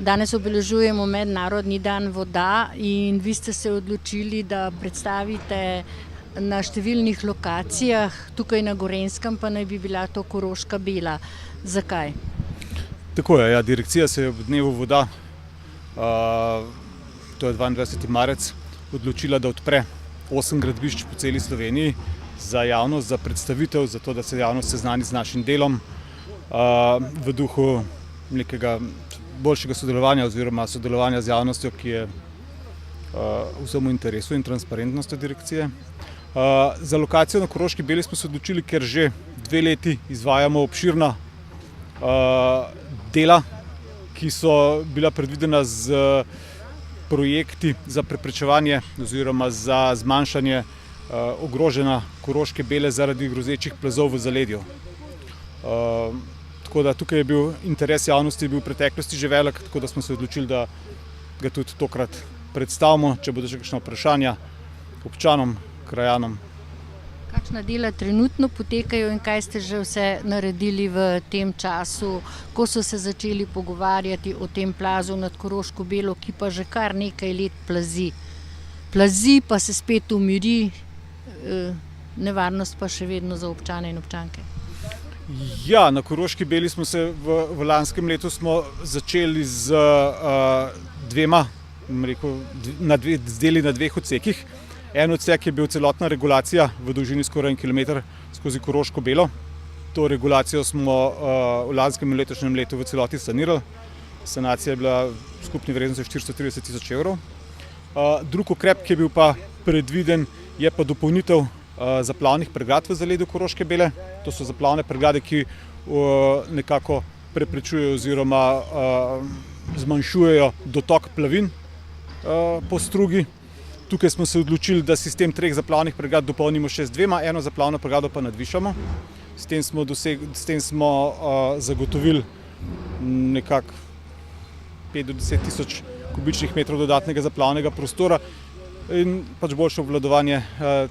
Danes obeležujemo Mednarodni dan voda in vi ste se odločili, da predstavite na številnih lokacijah, tukaj na Gorenjskem pa naj bi bila to Koroška Bela. Zakaj? Tako je, ja, direkcija se je ob dnevu voda, to je 22. marec, odločila, da odpre 8 gradbišč po celi Sloveniji za javnost, za predstavitev, zato da se javnost seznani z našim delom v duhu nekega boljšega sodelovanja oziroma sodelovanja z javnostjo, ki je vsemu interesu in transparentnosti direkcije. Za lokacijo na Koroški Beli smo se odločili, ker že 2 leti izvajamo obširna dela, ki so bila predvidena z projekti za preprečevanje oziroma za zmanjšanje ogrožena Koroške Bele zaradi grozečih plazov v zaledju. Tako da tukaj je bil interes javnosti v preteklosti že velik, tako da smo se odločili, da ga tudi tokrat predstavimo, če bodo še kakšna vprašanja občanom, krajanom. Kakšna dela trenutno potekajo in kaj ste že vse naredili v tem času, ko so se začeli pogovarjati o tem plazu nad Koroško Belo, ki pa že kar nekaj let plazi. Plazi pa se spet umiri, nevarnost pa še vedno za občane in občanke. Ja, na Koroški Beli smo se v lanskem letu smo začeli z dvema, z deli na 2 odsekih. En odsek je bil celotna regulacija v dolžini skoraj 1 kilometer skozi Koroško Belo. To regulacijo smo v lanskem in letošnjem letu v celoti sanirali. Sanacija je bila v skupni vrednosti 430 tisoč evrov. Drug ukrep, ki je bil pa predviden, je pa dopolnitev zaplavnih pregrad v zaledju Koroške Bele. To so zaplavne pregrade, ki nekako preprečujejo oziroma zmanjšujejo dotok plavin po strugi. Tukaj smo se odločili, da sistem 3 zaplavnih pregrad dopolnimo še z 2, eno zaplavno pregrado pa nadvišamo. S tem smo zagotovili nekako 5 do 10 tisoč kubičnih metrov dodatnega zaplavnega prostora in pač boljše obvladovanje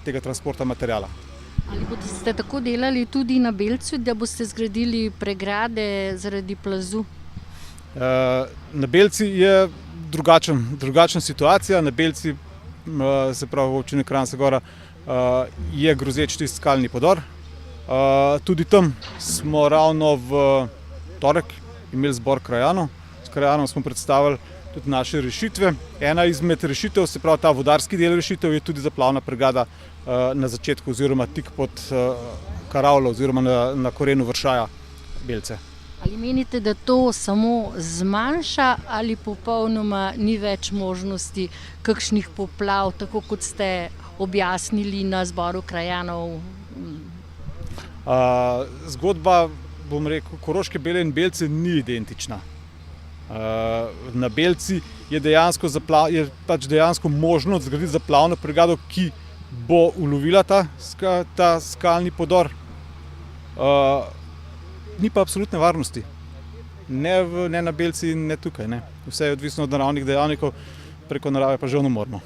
tega transporta materijala. Ali boste tako delali tudi na Belcu, da boste zgradili pregrade zaradi plazu? Na Belci je drugačna situacija. Na Belci, se pravi v občini Kranjska Gora, je grozeč tisti skalni podor. Tudi tam smo ravno v torek imeli zbor krajanov. S krajanom smo predstavili tudi naše rešitve. Ena izmed rešitev, se pravi ta vodarski del rešitev, je tudi zaplavna pregrada na začetku oziroma tik pod karavlo oziroma na korenu vršaja Belce. Ali menite, da to samo zmanjša ali popolnoma ni več možnosti kakšnih poplav, tako kot ste objasnili na zboru krajanov? Zgodba, bom rekel, Koroške Bele in Belce ni identična. Na Belci je dejansko možno zgraditi zaplavno pregrado, ki bo ulovila ta skalni podor. Ni pa absolutne varnosti. Ne na Belci in ne tukaj. Vse je odvisno od naravnih dejavnikov, preko narave pa žal ne moremo.